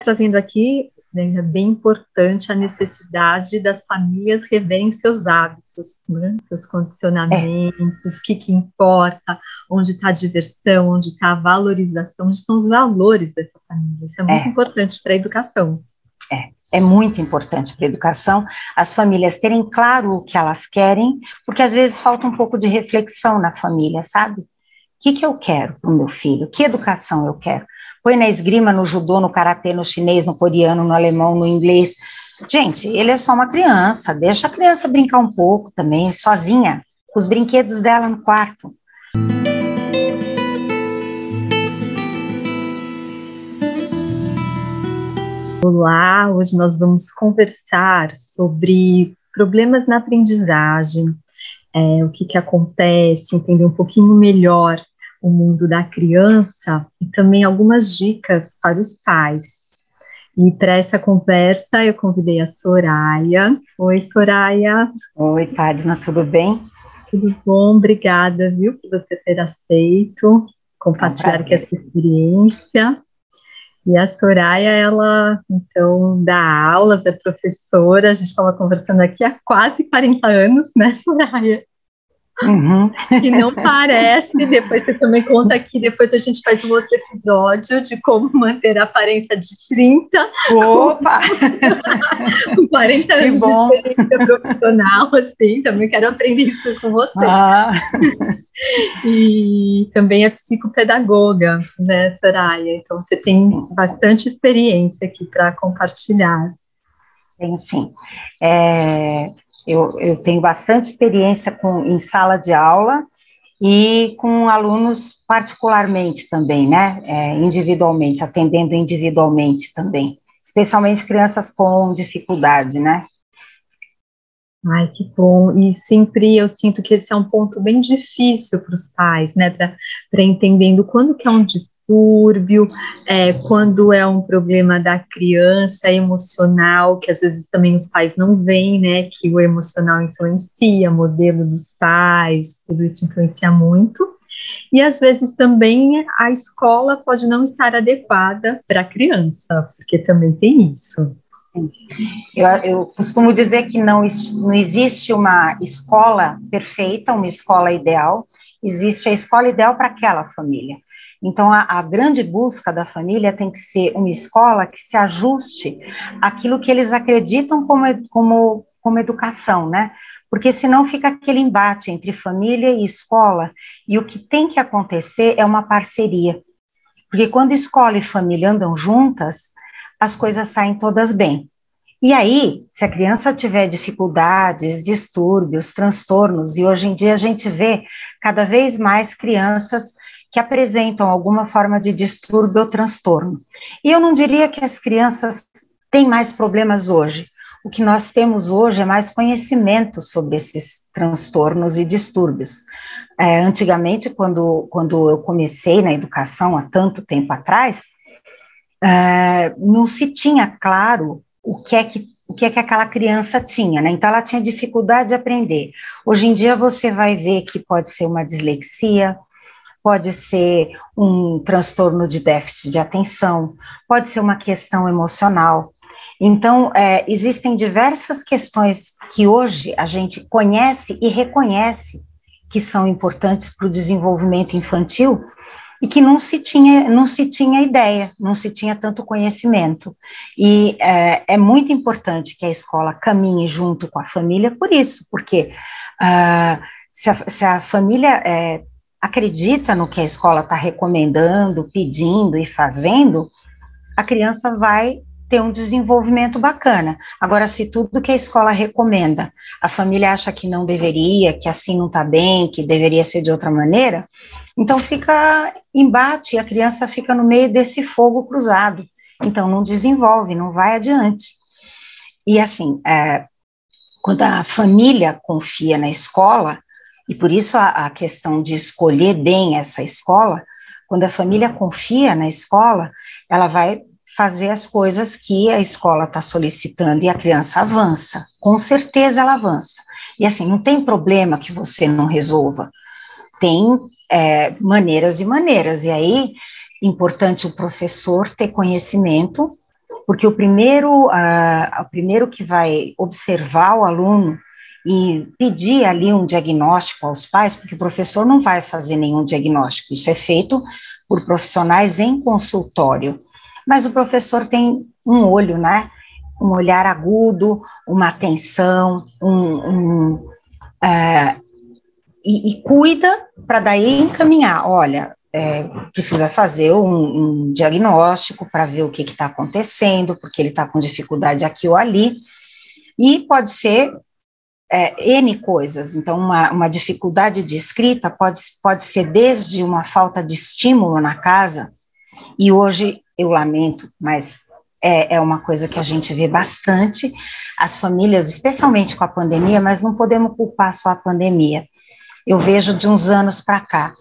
trazendo aqui, né, é bem importante a necessidade das famílias reverem seus hábitos, né, seus condicionamentos, o que importa, onde está a diversão, onde está a valorização, onde estão os valores dessa família. Isso é muito importante para a educação. É muito importante para a educação, as famílias terem claro o que elas querem, porque às vezes falta um pouco de reflexão na família, sabe? O que eu quero para o meu filho? Que educação eu quero? Põe na esgrima, no judô, no karatê, no chinês, no coreano, no alemão, no inglês. Gente, ele é só uma criança, deixa a criança brincar um pouco também, sozinha, com os brinquedos dela no quarto. Olá, hoje nós vamos conversar sobre problemas na aprendizagem, o que acontece, entender um pouquinho melhor o mundo da criança e também algumas dicas para os pais. E para essa conversa eu convidei a Soraya. Oi, Soraya. Oi, Padma, tudo bem? Tudo bom, obrigada, viu, por você ter aceito compartilhar aqui essa experiência. E a Soraya, ela, então, dá aulas, é professora, a gente estava conversando aqui há quase 40 anos, né, Soraya? Uhum. E não parece, depois você também conta aqui, depois a gente faz um outro episódio de como manter a aparência de 30. Opa! Com 40 anos de experiência profissional, assim, também quero aprender isso com você. E também é psicopedagoga, né, Soraya? Então você tem bastante experiência aqui para compartilhar. Tenho sim. Eu tenho bastante experiência em sala de aula e com alunos particularmente também, né, individualmente, atendendo individualmente também, especialmente crianças com dificuldade, né. Ai, que bom, e sempre eu sinto que esse é um ponto bem difícil para os pais, né, para entendendo quando que é um distúrbio, quando é um problema da criança emocional, que às vezes também os pais não veem, né, que o emocional influencia, modelo dos pais, tudo isso influencia muito, e às vezes também a escola pode não estar adequada para a criança, porque também tem isso. Sim. Eu costumo dizer que não existe uma escola perfeita, uma escola ideal, existe a escola ideal para aquela família. Então, a grande busca da família tem que ser uma escola que se ajuste àquilo que eles acreditam como educação, né? Porque senão fica aquele embate entre família e escola, e o que tem que acontecer é uma parceria. Porque quando escola e família andam juntas, as coisas saem todas bem. E aí, se a criança tiver dificuldades, distúrbios, transtornos, e hoje em dia a gente vê cada vez mais crianças que apresentam alguma forma de distúrbio ou transtorno. E eu não diria que as crianças têm mais problemas hoje. O que nós temos hoje é mais conhecimento sobre esses transtornos e distúrbios. Antigamente, quando eu comecei na educação, há tanto tempo atrás, não se tinha claro o que é que aquela criança tinha, né? Então, ela tinha dificuldade de aprender. Hoje em dia, você vai ver que pode ser uma dislexia, pode ser um transtorno de déficit de atenção, pode ser uma questão emocional. Então, existem diversas questões que hoje a gente conhece e reconhece que são importantes para o desenvolvimento infantil, e que não se tinha ideia, não se tinha tanto conhecimento. E é muito importante que a escola caminhe junto com a família por isso, porque se a família acredita no que a escola está recomendando, pedindo e fazendo, a criança vai ter um desenvolvimento bacana. Agora, se tudo que a escola recomenda, a família acha que não deveria, que assim não está bem, que deveria ser de outra maneira, então fica embate, a criança fica no meio desse fogo cruzado, então não desenvolve, não vai adiante. E assim, quando a família confia na escola, e por isso a questão de escolher bem essa escola, quando a família confia na escola, ela vai fazer as coisas que a escola está solicitando e a criança avança, com certeza ela avança. E assim, não tem problema que você não resolva, tem maneiras e maneiras, e aí, importante o professor ter conhecimento porque o primeiro que vai observar o aluno e pedir ali um diagnóstico aos pais, porque o professor não vai fazer nenhum diagnóstico, isso é feito por profissionais em consultório, mas o professor tem um olho, né, um olhar agudo, uma atenção, e cuida para daí encaminhar, olha, precisa fazer um diagnóstico para ver o que está acontecendo, porque ele está com dificuldade aqui ou ali, e pode ser N coisas, então uma dificuldade de escrita pode ser desde uma falta de estímulo na casa, e hoje eu lamento, mas é uma coisa que a gente vê bastante, as famílias, especialmente com a pandemia, mas não podemos culpar só a pandemia, eu vejo de uns anos para cá,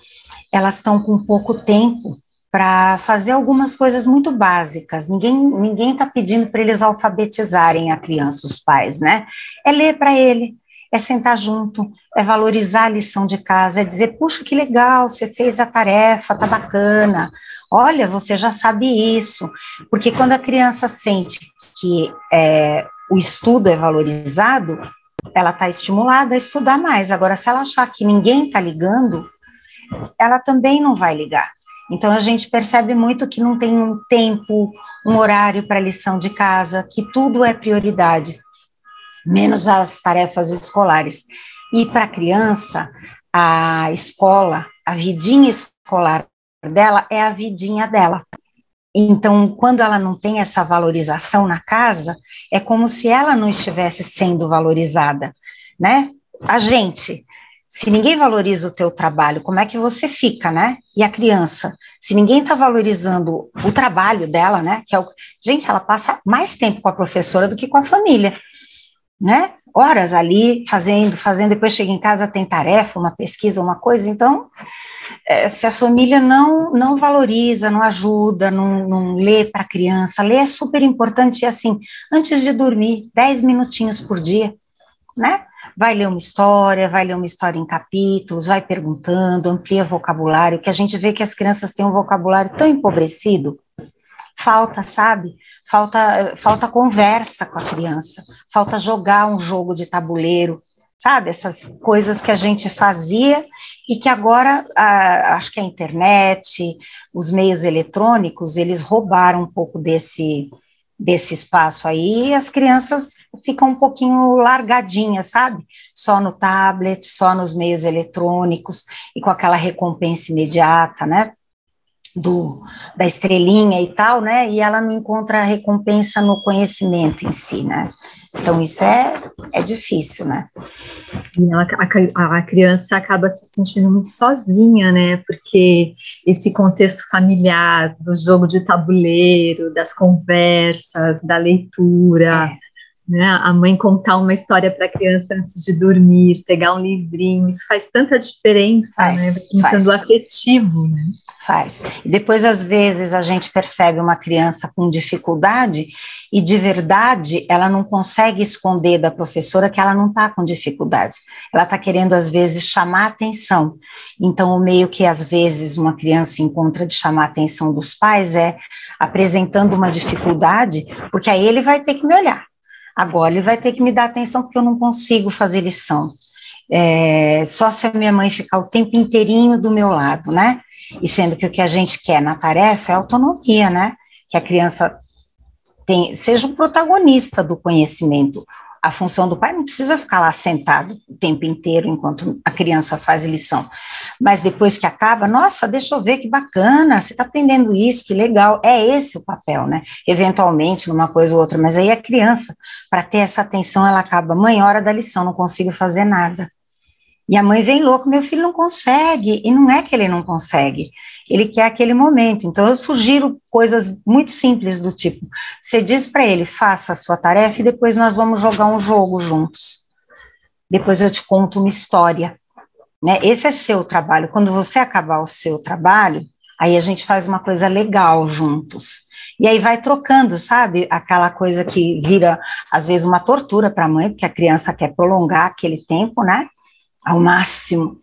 elas estão com pouco tempo para fazer algumas coisas muito básicas, ninguém está pedindo para eles alfabetizarem a criança, os pais, né, é ler para ele, é sentar junto, é valorizar a lição de casa, é dizer, puxa, que legal, você fez a tarefa, tá bacana, olha, você já sabe isso, porque quando a criança sente que o estudo é valorizado, ela está estimulada a estudar mais, agora se ela achar que ninguém está ligando, ela também não vai ligar, então a gente percebe muito que não tem um tempo, um horário para lição de casa, que tudo é prioridade, menos as tarefas escolares. E para a criança, a escola, a vidinha escolar dela é a vidinha dela. Então, quando ela não tem essa valorização na casa, é como se ela não estivesse sendo valorizada, né? A gente, se ninguém valoriza o teu trabalho, como é que você fica, né? E a criança, se ninguém está valorizando o trabalho dela, né? Gente, ela passa mais tempo com a professora do que com a família, né, horas ali, fazendo, depois chega em casa, tem tarefa, uma pesquisa, uma coisa, então, se a família não valoriza, não ajuda, não lê para a criança, ler é super importante, assim, antes de dormir, 10 minutinhos por dia, né, vai ler uma história em capítulos, vai perguntando, amplia vocabulário, que a gente vê que as crianças têm um vocabulário tão empobrecido, falta, sabe, falta conversa com a criança, falta jogar um jogo de tabuleiro, sabe, essas coisas que a gente fazia e que agora, acho que a internet, os meios eletrônicos, eles roubaram um pouco desse espaço aí, e as crianças ficam um pouquinho largadinhas, sabe, só no tablet, só nos meios eletrônicos, e com aquela recompensa imediata, né, da estrelinha e tal, né, e ela não encontra recompensa no conhecimento em si, né, então isso é difícil, né. E a criança acaba se sentindo muito sozinha, né, porque esse contexto familiar, do jogo de tabuleiro, das conversas, da leitura, né, a mãe contar uma história para a criança antes de dormir, pegar um livrinho, isso faz tanta diferença, né, pintando afetivo, né. Faz. E depois, às vezes, a gente percebe uma criança com dificuldade e, de verdade, ela não consegue esconder da professora que ela não está com dificuldade. Ela está querendo, às vezes, chamar a atenção. Então, o meio que, às vezes, uma criança encontra de chamar a atenção dos pais é apresentando uma dificuldade, porque aí ele vai ter que me olhar. Agora ele vai ter que me dar atenção porque eu não consigo fazer lição. Só se a minha mãe ficar o tempo inteirinho do meu lado, né? E sendo que o que a gente quer na tarefa é autonomia, né? Que a criança seja um protagonista do conhecimento. A função do pai não precisa ficar lá sentado o tempo inteiro enquanto a criança faz lição. Mas depois que acaba, nossa, deixa eu ver que bacana, você está aprendendo isso, que legal. É esse o papel, né? Eventualmente, numa coisa ou outra, mas aí a criança, para ter essa atenção, ela acaba, mãe, hora da lição, não consigo fazer nada. E a mãe vem louca, meu filho não consegue, e não é que ele não consegue, ele quer aquele momento. Então eu sugiro coisas muito simples do tipo, você diz para ele, faça a sua tarefa e depois nós vamos jogar um jogo juntos, depois eu te conto uma história, né? Esse é seu trabalho, quando você acabar o seu trabalho, aí a gente faz uma coisa legal juntos, e aí vai trocando, sabe, aquela coisa que vira, às vezes, uma tortura para a mãe, porque a criança quer prolongar aquele tempo, né, ao máximo,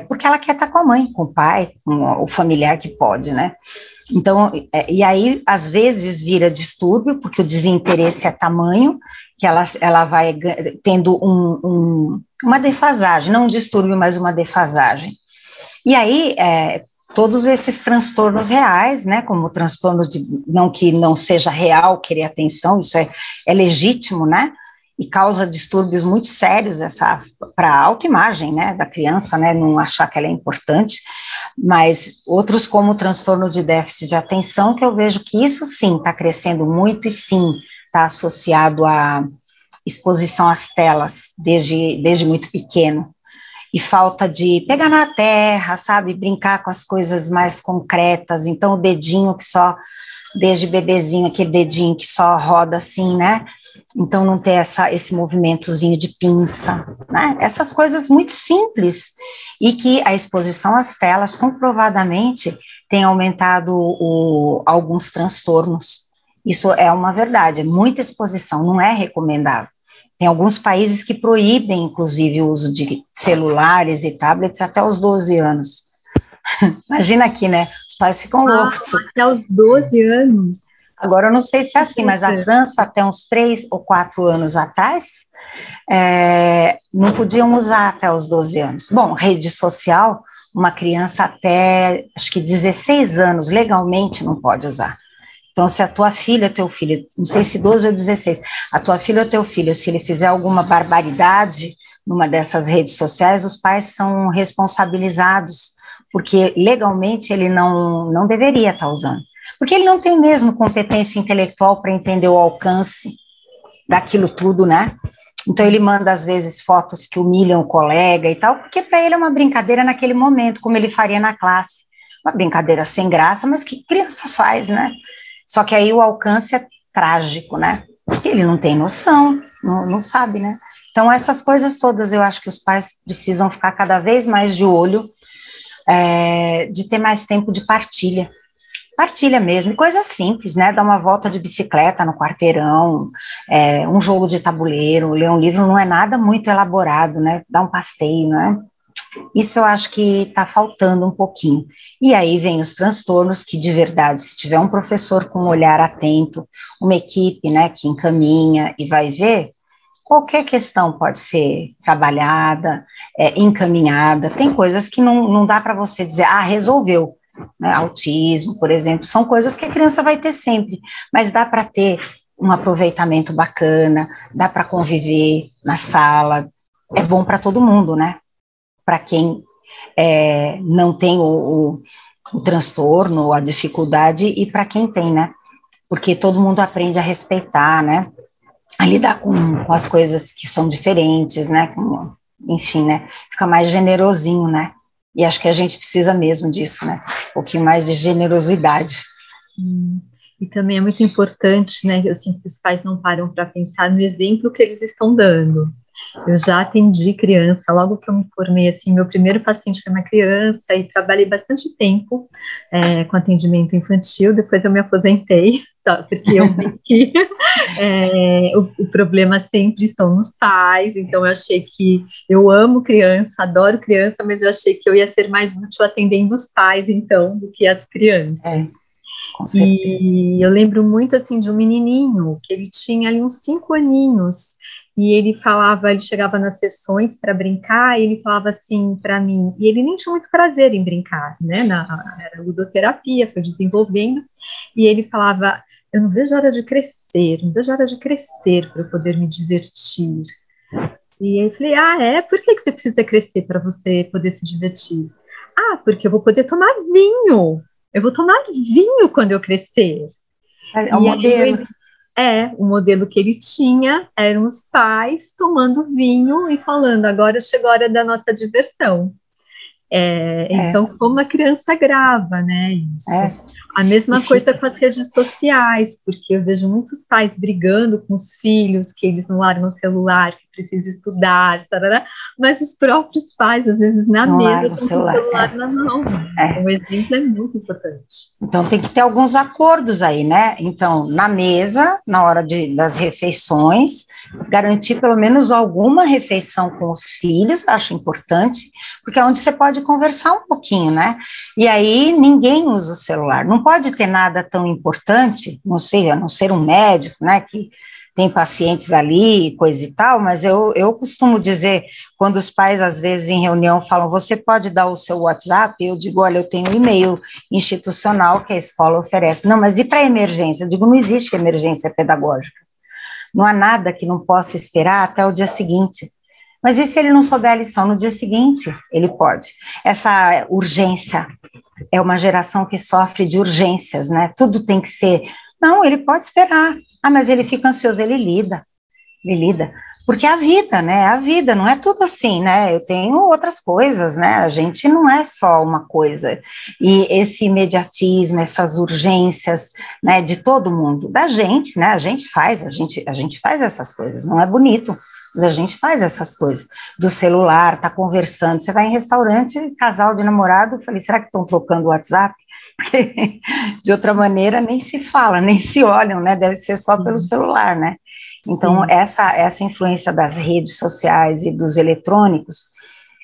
Porque ela quer estar com a mãe, com o pai, com o familiar que pode, né? Então, e aí, às vezes, vira distúrbio, porque o desinteresse é tamanho, que ela vai tendo uma defasagem, não um distúrbio, mas uma defasagem. E aí, todos esses transtornos reais, né, como o transtorno de, não que não seja real, querer atenção, isso é legítimo, né, e causa distúrbios muito sérios para a autoimagem, né, da criança, né, não achar que ela é importante, mas outros como o transtorno de déficit de atenção, que eu vejo que isso sim está crescendo muito e sim está associado à exposição às telas desde muito pequeno, e falta de pegar na terra, sabe, brincar com as coisas mais concretas, então o dedinho que só, desde bebezinho, aquele dedinho que só roda assim, né, então não ter esse movimentozinho de pinça, né, essas coisas muito simples, e que a exposição às telas, comprovadamente, tem aumentado alguns transtornos, isso é uma verdade, muita exposição, não é recomendável. Tem alguns países que proíbem, inclusive, o uso de celulares e tablets até os 12 anos. Imagina aqui, né? Os pais ficam loucos. Até os 12 anos? Agora, eu não sei se é assim, mas a França, até uns 3 ou 4 anos atrás, não podiam usar até os 12 anos. Bom, rede social, uma criança até, acho que 16 anos, legalmente não pode usar. Então, se a tua filha, teu filho, não sei se 12 ou 16, a tua filha ou teu filho, se ele fizer alguma barbaridade numa dessas redes sociais, os pais são responsabilizados, porque legalmente ele não deveria estar usando. Porque ele não tem mesmo competência intelectual para entender o alcance daquilo tudo, né? Então, ele manda, às vezes, fotos que humilham o colega e tal, porque para ele é uma brincadeira naquele momento, como ele faria na classe. Uma brincadeira sem graça, mas que criança faz, né? Só que aí o alcance é trágico, né? Porque ele não tem noção, não sabe, né? Então, essas coisas todas, eu acho que os pais precisam ficar cada vez mais de olho, de ter mais tempo de partilha mesmo, coisas simples, né? Dar uma volta de bicicleta no quarteirão, um jogo de tabuleiro, ler um livro não é nada muito elaborado, né? Dar um passeio, né? Isso eu acho que está faltando um pouquinho. E aí vem os transtornos que, de verdade, se tiver um professor com um olhar atento, uma equipe, né, que encaminha e vai ver, qualquer questão pode ser trabalhada, encaminhada. Tem coisas que não dá para você dizer, resolveu. Né, autismo, por exemplo, são coisas que a criança vai ter sempre, mas dá para ter um aproveitamento bacana, dá para conviver na sala, é bom para todo mundo, né? Para quem não tem o transtorno, a dificuldade, e para quem tem, né? Porque todo mundo aprende a respeitar, né? A lidar com as coisas que são diferentes, né? Enfim, né? Fica mais generosinho, né? E acho que a gente precisa mesmo disso, né? Um pouquinho mais de generosidade. E também é muito importante, né? Eu sinto que os pais não param para pensar no exemplo que eles estão dando. Eu já atendi criança, logo que eu me formei, assim, meu primeiro paciente foi uma criança e trabalhei bastante tempo com atendimento infantil, depois eu me aposentei, só porque eu vi que o problema sempre estão nos pais, então eu achei que eu amo criança, adoro criança, mas eu achei que eu ia ser mais útil atendendo os pais, então, do que as crianças. Com certeza. E eu lembro muito, assim, de um menininho, que ele tinha ali uns 5 aninhos, e ele chegava nas sessões para brincar, e ele falava assim para mim, e ele nem tinha muito prazer em brincar, né, era ludoterapia, foi desenvolvendo, e ele falava, eu não vejo a hora de crescer, não vejo a hora de crescer para eu poder me divertir. E aí eu falei, por que você precisa crescer para você poder se divertir? Porque eu vou poder tomar vinho, eu vou tomar vinho quando eu crescer. É um modelo. O modelo que ele tinha eram os pais tomando vinho e falando, agora chegou a hora da nossa diversão. Então, como a criança grava, né, isso. A mesma coisa com as redes sociais, porque eu vejo muitos pais brigando com os filhos, que eles não largam o celular, que precisa estudar, tarará, mas os próprios pais, às vezes, na Não mesa, larga o estão com o celular. celular na mão. O exemplo é muito importante. Então, tem que ter alguns acordos aí, né? Então, na mesa, na hora das refeições, garantir pelo menos alguma refeição com os filhos, acho importante, porque é onde você pode conversar um pouquinho, né? E aí, ninguém usa o celular. Não pode ter nada tão importante, não sei, a não ser um médico, né, que tem pacientes ali, coisa e tal, mas eu costumo dizer, quando os pais, às vezes, em reunião, falam, você pode dar o seu WhatsApp? Eu digo, olha, eu tenho um e-mail institucional que a escola oferece. Não, mas e para emergência? Eu digo, não existe emergência pedagógica. Não há nada que não possa esperar até o dia seguinte. Mas e se ele não souber a lição no dia seguinte? Ele pode. Essa urgência é uma geração que sofre de urgências, né? Tudo tem que ser... Não, ele pode esperar. Ah, mas ele fica ansioso, ele lida. Porque é a vida, né? A vida, não é tudo assim, né? Eu tenho outras coisas, né? A gente não é só uma coisa. E esse imediatismo, essas urgências, né, de todo mundo, da gente, né? A gente faz essas coisas, não é bonito, mas a gente faz essas coisas. Do celular, tá conversando, você vai em restaurante, casal de namorado, eu falei, será que estão trocando o WhatsApp? Porque de outra maneira nem se fala, nem se olham, né? Deve ser só pelo celular, né? Então, essa influência das redes sociais e dos eletrônicos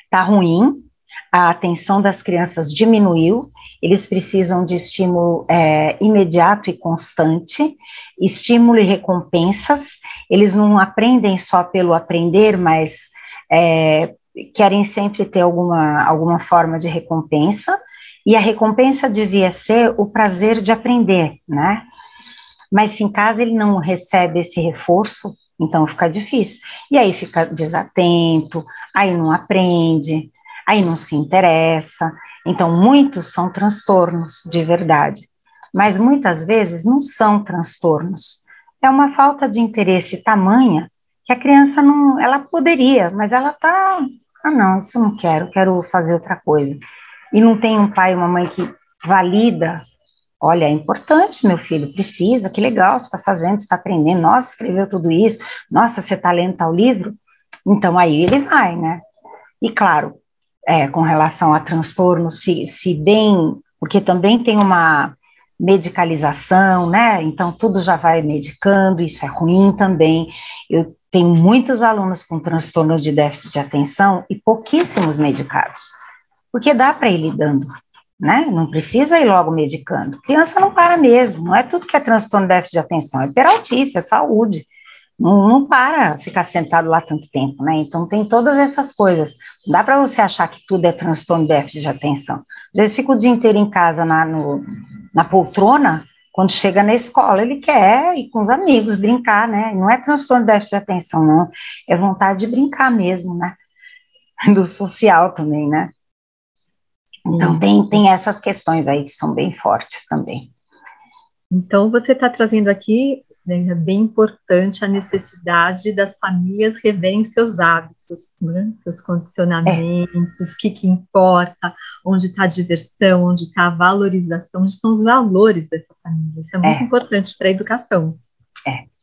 está ruim, a atenção das crianças diminuiu, eles precisam de estímulo imediato e constante, estímulo e recompensas, eles não aprendem só pelo aprender, mas querem sempre ter alguma forma de recompensa, e a recompensa devia ser o prazer de aprender, né? Mas se em casa ele não recebe esse reforço, então fica difícil. E aí fica desatento, aí não aprende, aí não se interessa. Então, muitos são transtornos de verdade, mas muitas vezes não são transtornos. É uma falta de interesse tamanha que a criança não, ela poderia, mas ela tá, não, isso não quero fazer outra coisa. E não tem um pai e uma mãe que valida. Olha, é importante, meu filho, precisa, que legal, você está fazendo, você está aprendendo, nossa, escreveu tudo isso, nossa, você está lendo tal livro, então aí ele vai, né? E claro, com relação a transtornos, se bem, porque também tem uma medicalização, né? Então tudo já vai medicando, isso é ruim também. Eu tenho muitos alunos com transtorno de déficit de atenção e pouquíssimos medicados, porque dá para ir lidando, né? Não precisa ir logo medicando. Criança não para mesmo, não é tudo que é transtorno de déficit de atenção, é peraltice, é saúde. Não para ficar sentado lá tanto tempo, né? Então tem todas essas coisas. Não dá para você achar que tudo é transtorno de déficit de atenção. Às vezes fica o dia inteiro em casa na poltrona, quando chega na escola ele quer ir com os amigos, brincar, né? Não é transtorno de déficit de atenção, não. É vontade de brincar mesmo, né? Do social também, né? Então, tem essas questões aí que são bem fortes também. Então, você está trazendo aqui, né, é bem importante a necessidade das famílias reverem seus hábitos, né, seus condicionamentos, o que importa, onde está a diversão, onde está a valorização, onde estão os valores dessa família. Isso é muito importante para a educação.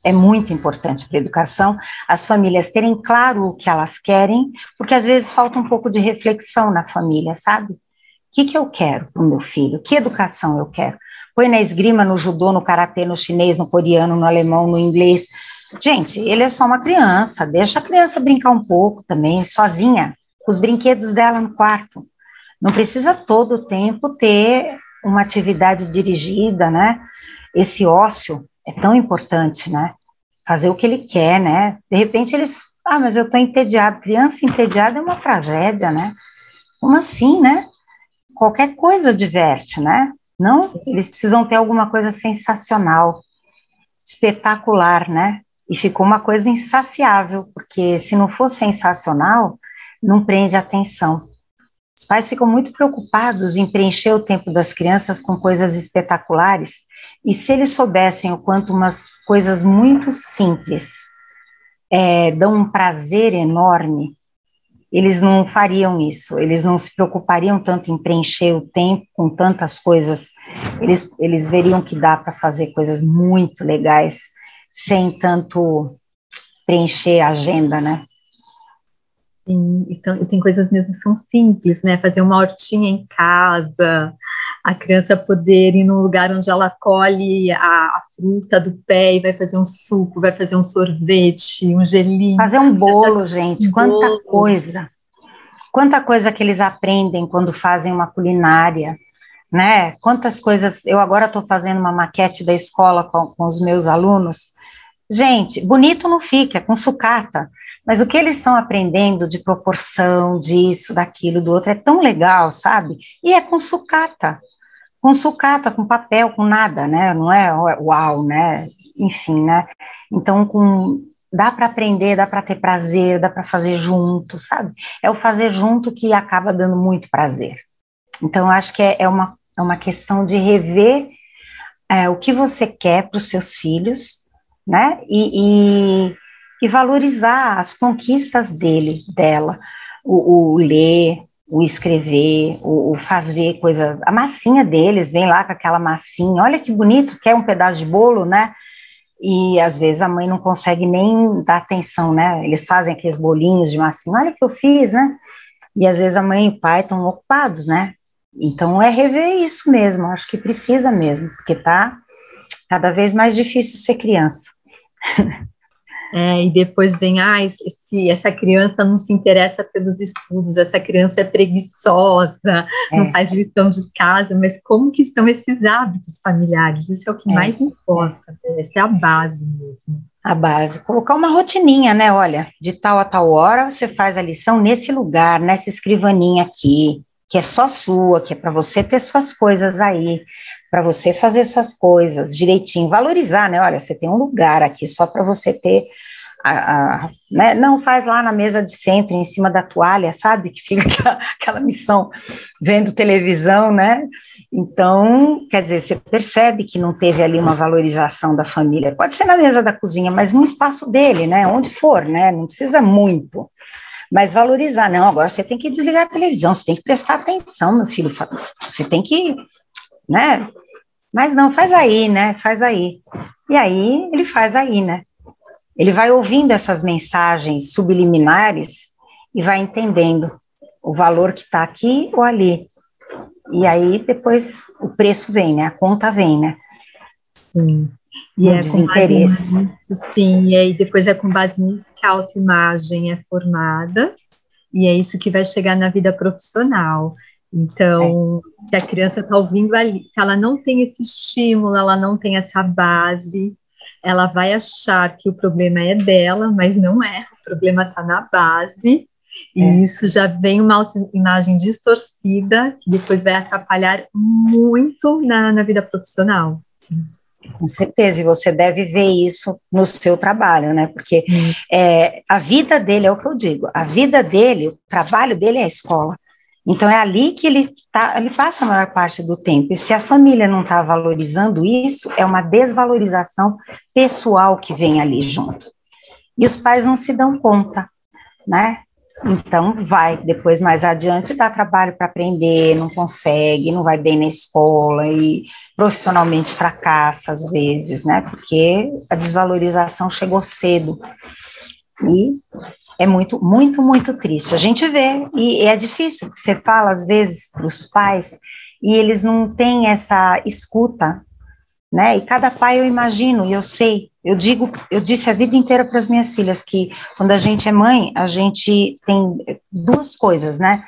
É muito importante para a educação, as famílias terem claro o que elas querem, porque às vezes falta um pouco de reflexão na família, sabe? O que eu quero para o meu filho? Que educação eu quero? Põe na esgrima, no judô, no karatê, no chinês, no coreano, no alemão, no inglês. Gente, ele é só uma criança, deixa a criança brincar um pouco também, sozinha, com os brinquedos dela no quarto. Não precisa todo o tempo ter uma atividade dirigida, né? Esse ócio é tão importante, né? Fazer o que ele quer, né? De repente eles, mas eu estou entediado. Criança entediada é uma tragédia, né? Como assim, né? Qualquer coisa diverte, né? Não, eles precisam ter alguma coisa sensacional, espetacular, né? E ficou uma coisa insaciável, porque se não for sensacional, não prende atenção. Os pais ficam muito preocupados em preencher o tempo das crianças com coisas espetaculares, e se eles soubessem o quanto umas coisas muito simples dão um prazer enorme, eles não fariam isso, eles não se preocupariam tanto em preencher o tempo com tantas coisas, eles veriam que dá para fazer coisas muito legais, sem tanto preencher a agenda, né? Sim, então, e tem coisas mesmo que são simples, né? Fazer uma hortinha em casa, a criança poder ir num lugar onde ela colhe a fruta do pé e vai fazer um suco, vai fazer um sorvete, um gelinho. Fazer um bolo, gente, Um bolo. quanta coisa que eles aprendem quando fazem uma culinária, né? Quantas coisas, eu agora estou fazendo uma maquete da escola com os meus alunos. Gente, bonito não fica, é com sucata, mas o que eles estão aprendendo de proporção, disso, daquilo, do outro, é tão legal, sabe? E é com sucata, com papel, com nada, né? Não é uau, né? Enfim, né? Então, dá para aprender, dá para ter prazer, dá para fazer junto, sabe? É o fazer junto que acaba dando muito prazer. Então, eu acho que é uma questão de rever o que você quer para os seus filhos, né? E valorizar as conquistas dela, o ler, o escrever, o fazer coisa, a massinha deles, vem lá com aquela massinha, olha que bonito, quer um pedaço de bolo, né? E às vezes a mãe não consegue nem dar atenção, né? Eles fazem aqueles bolinhos de massinha, olha o que eu fiz, né? E às vezes a mãe e o pai estão ocupados, né? Então é rever isso mesmo, acho que precisa mesmo, porque tá cada vez mais difícil ser criança. E depois vem, essa criança não se interessa pelos estudos, essa criança é preguiçosa, não faz lição de casa, mas como que estão esses hábitos familiares? Isso é o que mais importa, essa é a base mesmo. A base, colocar uma rotininha, né? Olha, de tal a tal hora você faz a lição nesse lugar, nessa escrivaninha aqui, que é só sua, que é para você ter suas coisas aí, para você fazer suas coisas direitinho, valorizar, né? Olha, você tem um lugar aqui só para você ter, né? Não faz lá na mesa de centro, em cima da toalha, sabe? Que fica aquela missão vendo televisão, né? Então, quer dizer, você percebe que não teve ali uma valorização da família. Pode ser na mesa da cozinha, mas no espaço dele, né? Onde for, né? Não precisa muito. Mas valorizar, não, agora você tem que desligar a televisão, você tem que prestar atenção, meu filho, você tem que, né? Mas não, faz aí, né? Faz aí. E aí, ele faz aí, né? Ele vai ouvindo essas mensagens subliminares e vai entendendo o valor que está aqui ou ali. E aí, depois, o preço vem, né? A conta vem, né? Sim. E um desinteresse. Nisso, sim, e aí depois é com base nisso que a autoimagem é formada, e é isso que vai chegar na vida profissional. Então, se a criança está ouvindo ali, se ela não tem esse estímulo, ela não tem essa base, ela vai achar que o problema é dela, mas não é, o problema está na base, e isso já vem uma autoimagem distorcida, que depois vai atrapalhar muito na vida profissional. Com certeza, e você deve ver isso no seu trabalho, né? Porque a vida dele, é o que eu digo, a vida dele, o trabalho dele é a escola. Então é ali que ele passa a maior parte do tempo. E se a família não está valorizando isso, é uma desvalorização pessoal que vem ali junto. E os pais não se dão conta, né? Então depois mais adiante dá trabalho para aprender, não consegue, não vai bem na escola e profissionalmente fracassa às vezes, né? Porque a desvalorização chegou cedo. E é muito, muito, muito triste. A gente vê, e é difícil, porque você fala às vezes para os pais e eles não têm essa escuta, né? E cada pai eu imagino, e eu sei, eu disse a vida inteira para as minhas filhas que quando a gente é mãe, a gente tem duas coisas, né?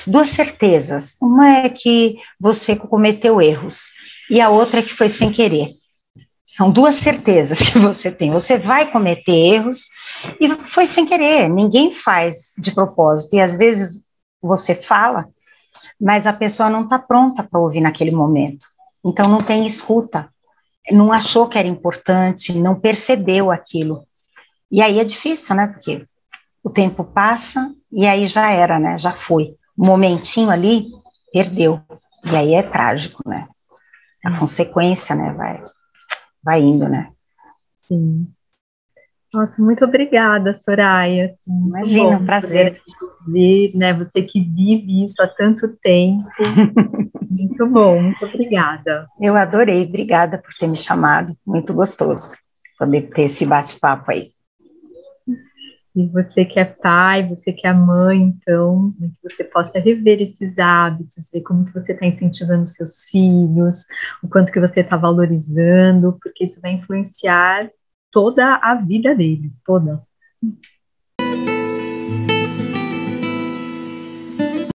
Duas certezas. Uma é que você cometeu erros, e a outra é que foi sem querer. São duas certezas que você tem. Você vai cometer erros e foi sem querer. Ninguém faz de propósito. E às vezes você fala, mas a pessoa não está pronta para ouvir naquele momento. Então não tem escuta. Não achou que era importante, não percebeu aquilo. E aí é difícil, né? Porque o tempo passa e aí já era, né? Já foi. Um momentinho ali, perdeu. E aí é trágico, né? A consequência, né? Vai indo, né? Sim. Nossa, muito obrigada, Soraya. Imagina, um prazer. Te ouvir, né? Você que vive isso há tanto tempo. Muito bom, muito obrigada. Eu adorei, obrigada por ter me chamado. Muito gostoso poder ter esse bate-papo aí. E você que é pai, você que é mãe, então, que você possa rever esses hábitos, ver como que você está incentivando seus filhos, o quanto que você está valorizando, porque isso vai influenciar toda a vida dele, toda.